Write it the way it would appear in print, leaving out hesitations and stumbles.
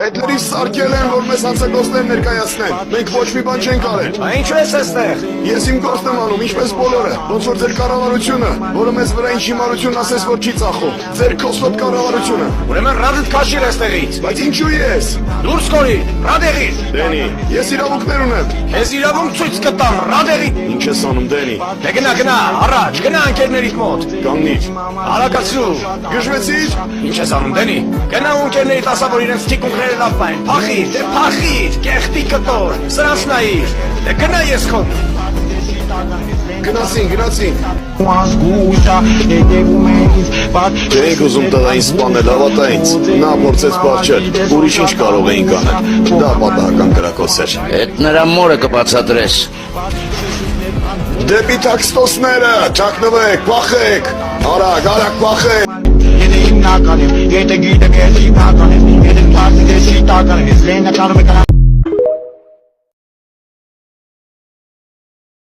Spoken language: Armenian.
Հետներիս սարքել են, որ մեզ հանցագործներ ներկայացնեն։ Մենք ոչ մի բան չենք արել։ Ինչու ես այստեղ։ Ես իմ գործն եմ անում, ինչպես բոլորը, ոնց որ ձեր կառավարությունը, որը մեզ վրա ինչ հիմարություն ասես, որ չի ծախում։ Ձեր կոսոտ կառավարությունը։ Ուրեմն ռադդ քաշիր այստեղից։ Բայց ինչու ես։ Դուրս կորի, ռադեղից։ Դենի, ես իրավունքներ ունեմ։ Քեզ իրավունք ցույց կտամ, ռադեղի։ Ինչ ես անում, Դենի։ Դե գնա, առաջ, գնա ընկերներիդ մոտ։ Կանգնիր։ Արագացրու։ Գժվեցիր։ Ինչ ես անում, Դենի։ Գնա ու ընկերներիդ ասա, որ իրենց թիկունքները լավ պահեն։ Փախիր, դե փախիր, կեղտի կտոր, սրանց նայիր։ Դե գնա ես քո։ Գնացին։ Չենք ուզում տղային սպանել, հավատա ինձ։ Նա փորձեց պահչել, ուրիշ ինչ կարող էինք անել։ Դա պատահական կրակոց էր։ Էդ նրա մորը կբացատրես։ Դեպի տաքստոսները, թաքնվեք, փախեք։ Արագ, փախեք։ Եթե հիմնական եմ, եթե գիտեմ ես հիմնական եմ, եթե պարտի ես շիտական եմ, ես լենը կարող եմ